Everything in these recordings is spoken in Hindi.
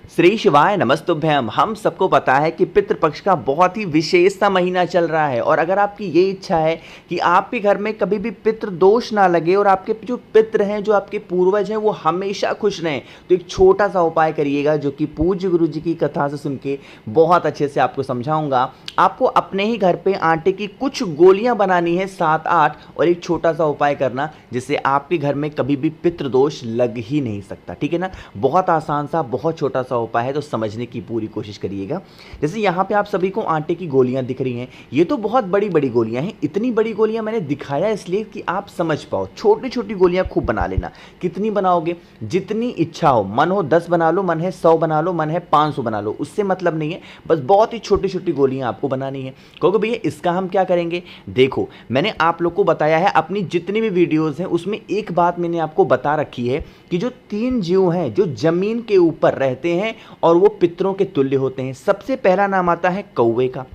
श्री शिवाय नमस्तुभ्यम। हम सबको पता है कि पितृपक्ष का बहुत ही विशेष सा महीना चल रहा है और अगर आपकी ये इच्छा है कि आपके घर में कभी भी पितृ दोष ना लगे और आपके जो पितृ हैं, जो आपके पूर्वज हैं, वो हमेशा खुश रहें, तो एक छोटा सा उपाय करिएगा जो कि पूज्य गुरु जी की कथा से सुन के बहुत अच्छे से आपको समझाऊंगा। आपको अपने ही घर पे आटे की कुछ गोलियां बनानी है, 7-8, और एक छोटा सा उपाय करना जिससे आपके घर में कभी भी पितृ दोष लग ही नहीं सकता। ठीक है ना। बहुत आसान सा, बहुत छोटा सा उपाय है, तो समझने की पूरी कोशिश करिएगा। जैसे यहाँ पे आप सभी को आटे की गोलियां दिख रही हैं, ये तो बहुत बड़ी बड़ी गोलियां हैं। इतनी बड़ी गोलियां मैंने दिखाया इसलिए कि आप समझ पाओ। छोटी छोटी गोलियां खूब बना लेना। कितनी बनाओगे? जितनी इच्छा हो। मन हो 10 बना लो, मन है 100 बना लो, मन है 500 बना लो, उससे मतलब नहीं है। बस बहुत ही छोटी छोटी गोलियां आपको बनानी है। कहोगे भैया इसका हम क्या करेंगे? देखो, मैंने आप लोग को बताया है, अपनी जितनी भी वीडियोस हैं उसमें एक बात मैंने आपको बता रखी है कि जो 3 जीव हैं जो जमीन के ऊपर रहते हैं और वो पितरों के तुल्य होते हैं। सबसे पहला नाम आता है कौवे का,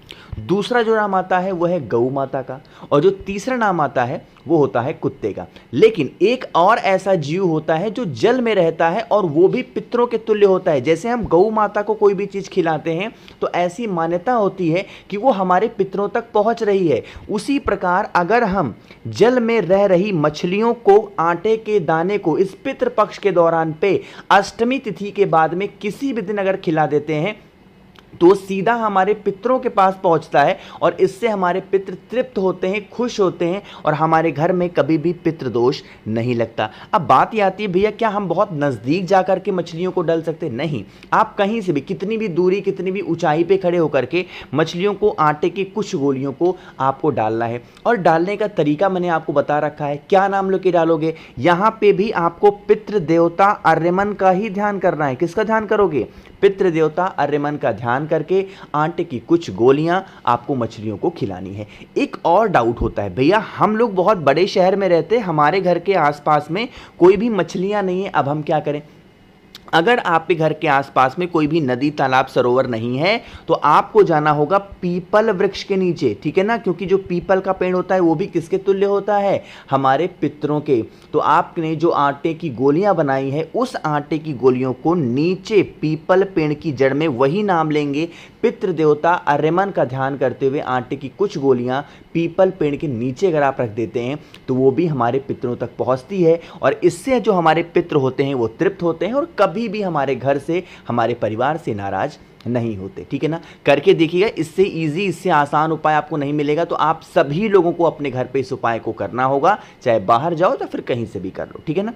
दूसरा जो नाम आता है वो है गौ माता का, और जो तीसरा नाम आता है वो होता है कुत्ते का। लेकिन एक और ऐसा जीव होता है जो जल में रहता है और वो भी पितरों के तुल्य होता है। जैसे हम गौ माता को कोई भी चीज खिलाते हैं तो ऐसी मान्यता होती है कि वो हमारे पितरों तक पहुंच रही है। उसी प्रकार अगर हम जल में रह रही मछलियों को आटे के दाने को इस पितृ पक्ष के दौरान पे अष्टमी तिथि के बाद में किसी भी दिन अगर खिला देते हैं तो सीधा हमारे पितरों के पास पहुंचता है और इससे हमारे पितृ तृप्त होते हैं, खुश होते हैं और हमारे घर में कभी भी पितृ दोष नहीं लगता। अब बात ये आती है, भैया क्या हम बहुत नजदीक जाकर के मछलियों को डाल सकते? नहीं। आप कहीं से भी, कितनी भी दूरी, कितनी भी ऊंचाई पे खड़े होकर के मछलियों को आटे की कुछ गोलियों को आपको डालना है। और डालने का तरीका मैंने आपको बता रखा है। क्या नाम लेके डालोगे? यहां पे भी आपको पितृ देवता आर्यमन का ही ध्यान करना है। किसका ध्यान करोगे? पितृ देवता आर्यमन का ध्यान करके आटे की कुछ गोलियां आपको मछलियों को खिलानी है। एक और डाउट होता है, भैया हम लोग बहुत बड़े शहर में रहते हैं, हमारे घर के आसपास में कोई भी मछलियां नहीं है, अब हम क्या करें? अगर आपके घर के आसपास में कोई भी नदी, तालाब, सरोवर नहीं है तो आपको जाना होगा पीपल वृक्ष के नीचे। ठीक है ना, क्योंकि जो पीपल का पेड़ होता है वो भी किसके तुल्य होता है? हमारे पितरों के। तो आपने जो आटे की गोलियां बनाई है उस आटे की गोलियों को नीचे पीपल पेड़ की जड़ में वही नाम लेंगे, पितृ देवता आर्यमन का ध्यान करते हुए आटे की कुछ गोलियां पीपल पेड़ के नीचे अगर आप रख देते हैं तो वो भी हमारे पितरों तक पहुंचती है और इससे जो हमारे पितृ होते हैं वो तृप्त होते हैं और कभी भी हमारे घर से, हमारे परिवार से नाराज नहीं होते। ठीक है ना। करके देखिएगा, इससे इजी, इससे आसान उपाय आपको नहीं मिलेगा। तो आप सभी लोगों को अपने घर पे इस उपाय को करना होगा, चाहे बाहर जाओ तो फिर कहीं से भी कर लो। ठीक है ना।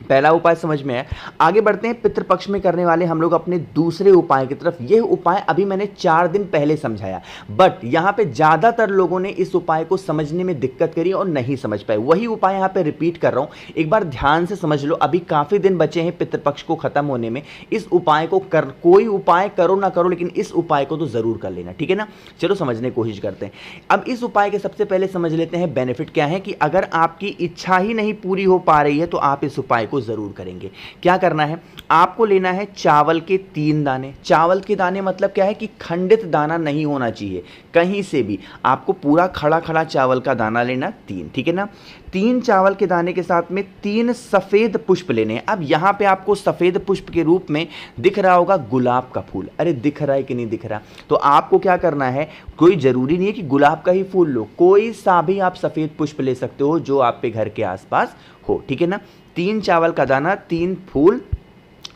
पहला उपाय समझ में है। आगे बढ़ते हैं पितृपक्ष में करने वाले हम लोग अपने दूसरे उपाय की तरफ। यह उपाय अभी मैंने 4 दिन पहले समझाया, बट यहां पे ज्यादातर लोगों ने इस उपाय को समझने में दिक्कत करी और नहीं समझ पाए। वही उपाय यहां पे रिपीट कर रहा हूं, एक बार ध्यान से समझ लो। अभी काफी दिन बचे हैं पितृपक्ष को खत्म होने में। इस उपाय को कर, कोई उपाय करो ना करो, लेकिन इस उपाय को तो जरूर कर लेना। ठीक है ना। चलो समझने की कोशिश करते हैं। अब इस उपाय के सबसे पहले समझ लेते हैं बेनिफिट क्या है, कि अगर आपकी इच्छा ही नहीं पूरी हो पा रही है तो आप इस उपाय को जरूर करेंगे। क्या करना है? आपको लेना है चावल के 3 दाने। चावल के दाने मतलब क्या है कि खंडित दाना नहीं होना चाहिए कहीं से भी। आपको पूरा खड़ा खड़ा चावल का दाना लेना 3। ठीक है ना। 3 चावल के दाने के साथ में 3 सफेद पुष्प लेने हैं। अब यहां पे आपको सफेद पुष्प के रूप में दिख रहा होगा गुलाब का फूल। अरे दिख रहा है कि नहीं दिख रहा? तो आपको क्या करना है, कोई जरूरी नहीं है कि गुलाब का ही फूल लो, कोई सा भी आप सफेद पुष्प ले सकते हो जो आपके घर के आसपास हो। ठीक है ना। 3 चावल का दाना, 3 फूल,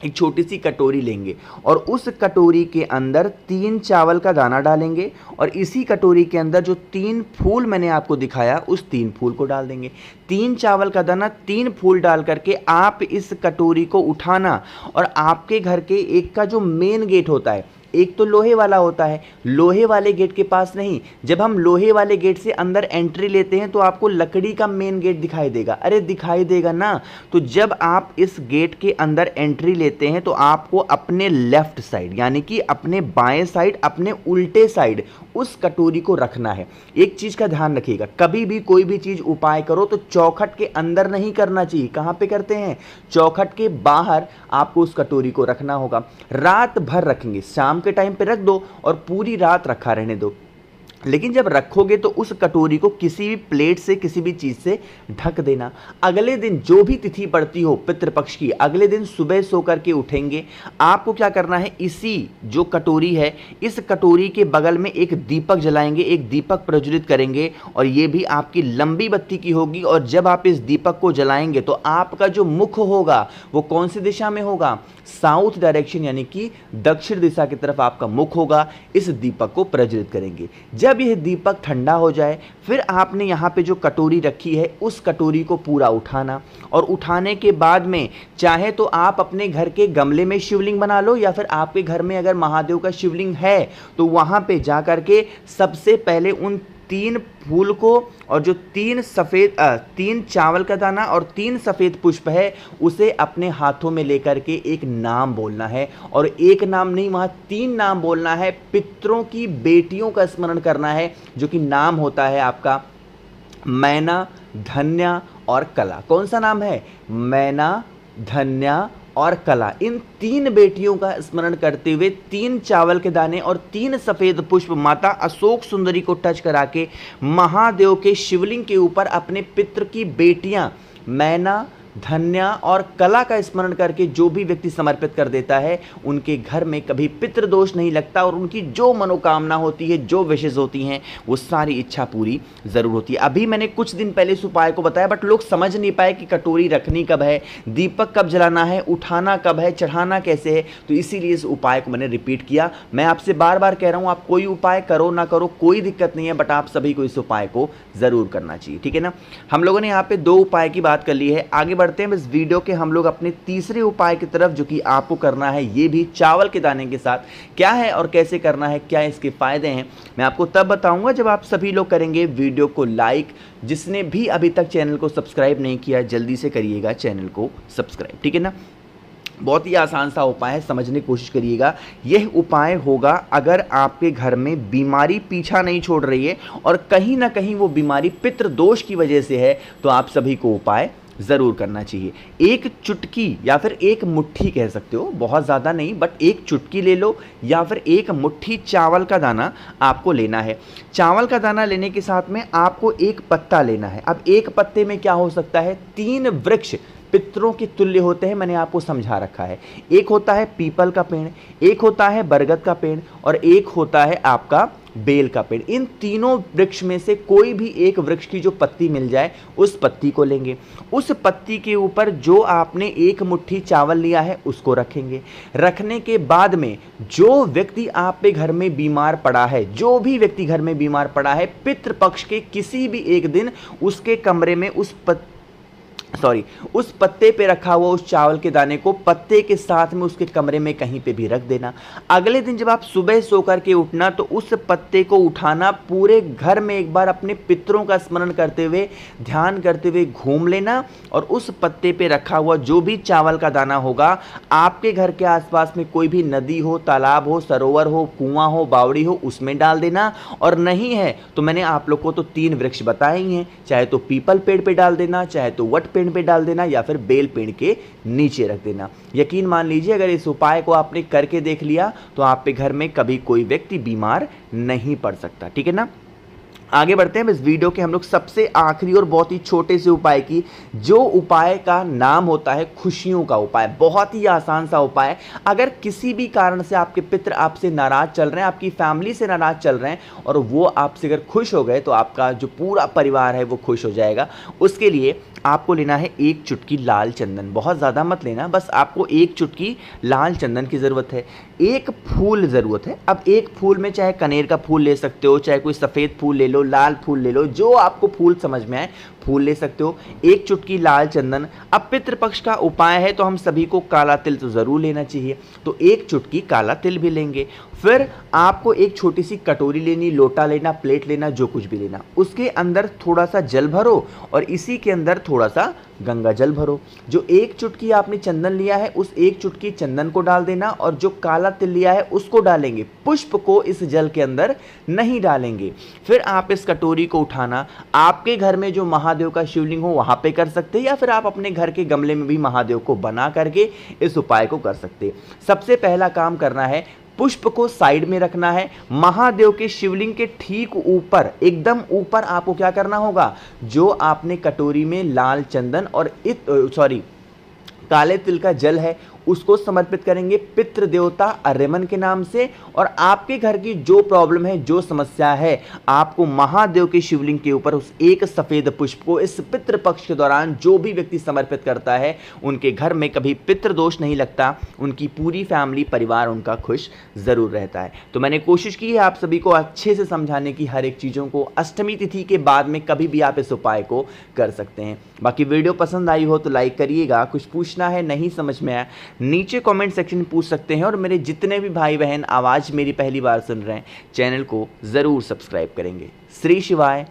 एक छोटी सी कटोरी लेंगे और उस कटोरी के अंदर 3 चावल का दाना डालेंगे और इसी कटोरी के अंदर जो 3 फूल मैंने आपको दिखाया उस 3 फूल को डाल देंगे। 3 चावल का दाना, 3 फूल डाल करके आप इस कटोरी को उठाना और आपके घर के एक का जो मेन गेट होता है, एक तो लोहे वाला होता है, लोहे वाले गेट के पास नहीं। जब हम लोहे वाले गेट से अंदर एंट्री लेते हैं तो आपको लकड़ी का मेन गेट दिखाई देगा। अरे दिखाई देगा ना। तो जब आप इस गेट के अंदर एंट्री लेते हैं तो आपको अपने लेफ्ट साइड, यानी कि अपने बाएं साइड, अपने उल्टे साइड उस कटोरी को रखना है। एक चीज का ध्यान रखिएगा, कभी भी कोई भी चीज उपाय करो तो चौखट के अंदर नहीं करना चाहिए। कहां पे करते हैं? चौखट के बाहर आपको उस कटोरी को रखना होगा। रात भर रखेंगे, शाम के टाइम पे रख दो और पूरी रात रखा रहने दो। लेकिन जब रखोगे तो उस कटोरी को किसी भी प्लेट से, किसी भी चीज़ से ढक देना। अगले दिन जो भी तिथि पड़ती हो पितृपक्ष की, अगले दिन सुबह सो करके उठेंगे, आपको क्या करना है, इसी जो कटोरी है, इस कटोरी के बगल में एक दीपक जलाएंगे, एक दीपक प्रज्वलित करेंगे, और ये भी आपकी लंबी बत्ती की होगी। और जब आप इस दीपक को जलाएंगे तो आपका जो मुख होगा वो कौन सी दिशा में होगा, साउथ डायरेक्शन, यानी कि दक्षिण दिशा की तरफ आपका मुख होगा। इस दीपक को प्रज्वलित करेंगे। जब यह दीपक ठंडा हो जाए, फिर आपने यहाँ पे जो कटोरी रखी है उस कटोरी को पूरा उठाना, और उठाने के बाद में चाहे तो आप अपने घर के गमले में शिवलिंग बना लो, या फिर आपके घर में अगर महादेव का शिवलिंग है तो वहाँ पे जा करके सबसे पहले उन 3 फूल को, और जो 3 चावल का दाना और 3 सफ़ेद पुष्प है, उसे अपने हाथों में लेकर के एक नाम बोलना है। और एक नाम नहीं, वहाँ 3 नाम बोलना है। पितरों की बेटियों का स्मरण करना है, जो कि नाम होता है आपका मैना, धन्या और कला। कौन सा नाम है, मैना, धन्या और कला। इन 3 बेटियों का स्मरण करते हुए 3 चावल के दाने और 3 सफ़ेद पुष्प माता अशोक सुंदरी को टच करा के महादेव के शिवलिंग के ऊपर अपने पितृ की बेटियां मैना, धन्या और कला का स्मरण करके जो भी व्यक्ति समर्पित कर देता है, उनके घर में कभी पितृदोष नहीं लगता, और उनकी जो मनोकामना होती है, जो विशेष होती हैं, वो सारी इच्छा पूरी ज़रूर होती है। अभी मैंने कुछ दिन पहले इस उपाय को बताया, बट लोग समझ नहीं पाए कि कटोरी रखनी कब है, दीपक कब जलाना है, उठाना कब है, चढ़ाना कैसे है। तो इसीलिए इस उपाय को मैंने रिपीट किया। मैं आपसे बार बार कह रहा हूँ, आप कोई उपाय करो ना करो कोई दिक्कत नहीं है, बट आप सभी को इस उपाय को ज़रूर करना चाहिए, ठीक है ना। हम लोगों ने यहाँ पे 2 उपाय की बात कर ली है। आगे बढ़ते हैं इस वीडियो के हम लोग अपने तीसरे उपाय की तरफ, जो कि आपको करना है, ये भी चावल के दाने के साथ। क्या है और कैसे करना है, क्या इसके फायदे हैं, मैं आपको तब बताऊंगा जब आप सभी लोग करेंगे वीडियो को लाइक। जिसने भी अभी तक चैनल को सब्सक्राइब नहीं किया, जल्दी से करिएगा चैनल को सब्सक्राइब, ठीक है ना। बहुत ही आसान सा उपाय है, समझने की कोशिश करिएगा। यह उपाय होगा अगर आपके घर में बीमारी पीछा नहीं छोड़ रही है और कहीं ना कहीं वो बीमारी पितृदोष की वजह से है, तो आप सभी को उपाय ज़रूर करना चाहिए। एक चुटकी या फिर एक मुट्ठी कह सकते हो, बहुत ज़्यादा नहीं, बट एक चुटकी ले लो, या फिर एक मुट्ठी चावल का दाना आपको लेना है। चावल का दाना लेने के साथ में आपको एक पत्ता लेना है। अब एक पत्ते में क्या हो सकता है, 3 वृक्ष पितरों के तुल्य होते हैं, मैंने आपको समझा रखा है। एक होता है पीपल का पेड़, एक होता है बरगद का पेड़, और एक होता है आपका बेल का पेड़। इन तीनों वृक्ष में से कोई भी एक वृक्ष की जो पत्ती मिल जाए, उस पत्ती को लेंगे। उस पत्ती के ऊपर जो आपने एक मुट्ठी चावल लिया है उसको रखेंगे। रखने के बाद में जो व्यक्ति आपके घर में बीमार पड़ा है, जो भी व्यक्ति घर में बीमार पड़ा है, पितृपक्ष के किसी भी एक दिन उसके कमरे में उस पत्ते पे रखा हुआ उस चावल के दाने को पत्ते के साथ में उसके कमरे में कहीं पे भी रख देना। अगले दिन जब आप सुबह सो करके उठना, तो उस पत्ते को उठाना, पूरे घर में एक बार अपने पितरों का स्मरण करते हुए, ध्यान करते हुए घूम लेना, और उस पत्ते पे रखा हुआ जो भी चावल का दाना होगा, आपके घर के आसपास में कोई भी नदी हो, तालाब हो, सरोवर हो, कुआं हो, बावड़ी हो, उसमें डाल देना। और नहीं है तो मैंने आप लोग को तो 3 वृक्ष बताए ही हैं, चाहे तो पीपल पेड़ पे डाल देना, चाहे तो वट पेड़ पे डाल देना, या फिर बेल पेड़ के नीचे रख देना। यकीन मान लीजिए, अगर इस उपाय को आपने करके देख लिया तो आपके घर में कभी कोई व्यक्ति बीमार नहीं पड़ सकता, ठीक है ना। आगे बढ़ते हैं इस वीडियो के हम लोग सबसे आखिरी और बहुत ही छोटे से उपाय की, जो उपाय का नाम होता है खुशियों का उपाय। बहुत ही आसान सा उपाय। अगर किसी भी कारण से आपके पितृ आपसे नाराज चल रहे हैं, आपकी फैमिली से नाराज चल रहे हैं, और वो आपसे अगर खुश हो गए, तो आपका जो पूरा परिवार है वो खुश हो जाएगा। उसके लिए आपको लेना है 1 चुटकी लाल चंदन। बहुत ज़्यादा मत लेना, बस आपको 1 चुटकी लाल चंदन की ज़रूरत है। 1 फूल ज़रूरत है। अब 1 फूल में चाहे कनेर का फूल ले सकते हो, चाहे कोई सफ़ेद फूल ले लो, लाल फूल ले लो, जो आपको फूल समझ में आए फूल ले सकते हो। 1 चुटकी लाल चंदन। अब पितृपक्ष का उपाय है तो हम सभी को काला तिल तो ज़रूर लेना चाहिए, तो 1 चुटकी काला तिल भी लेंगे। फिर आपको एक छोटी सी कटोरी लेनी, लोटा लेना, प्लेट लेना, जो कुछ भी लेना, उसके अंदर थोड़ा सा जल भरो, और इसी के अंदर थोड़ा सा गंगा जल भरो। जो 1 चुटकी आपने चंदन लिया है, उस 1 चुटकी चंदन को डाल देना, और जो काला तिल लिया है उसको डालेंगे। पुष्प को इस जल के अंदर नहीं डालेंगे। फिर आप इस कटोरी को उठाना, आपके घर में जो महादेव का शिवलिंग हो वहां पे कर सकते हैं, या फिर आप अपने घर के गमले में भी महादेव को बना करके इस उपाय को कर सकते हैं। सबसे पहला काम करना है, पुष्प को साइड में रखना है। महादेव के शिवलिंग के ठीक ऊपर, एकदम ऊपर आपको क्या करना होगा, जो आपने कटोरी में लाल चंदन और काले तिल का जल है उसको समर्पित करेंगे पितृ देवता अर्यमन के नाम से। और आपके घर की जो प्रॉब्लम है, जो समस्या है, आपको महादेव के शिवलिंग के ऊपर उस एक सफेद पुष्प को इस पितृ पक्ष के दौरान जो भी व्यक्ति समर्पित करता है, उनके घर में कभी पितृ दोष नहीं लगता, उनकी पूरी फैमिली, परिवार उनका खुश जरूर रहता है। तो मैंने कोशिश की है आप सभी को अच्छे से समझाने की, हर एक चीज़ों को। अष्टमी तिथि के बाद में कभी भी आप इस उपाय को कर सकते हैं। बाकी वीडियो पसंद आई हो तो लाइक करिएगा। कुछ पूछना है, नहीं समझ में आया, नीचे कमेंट सेक्शन में पूछ सकते हैं। और मेरे जितने भी भाई बहन आवाज़ मेरी पहली बार सुन रहे हैं, चैनल को ज़रूर सब्सक्राइब करेंगे। श्री शिवाय।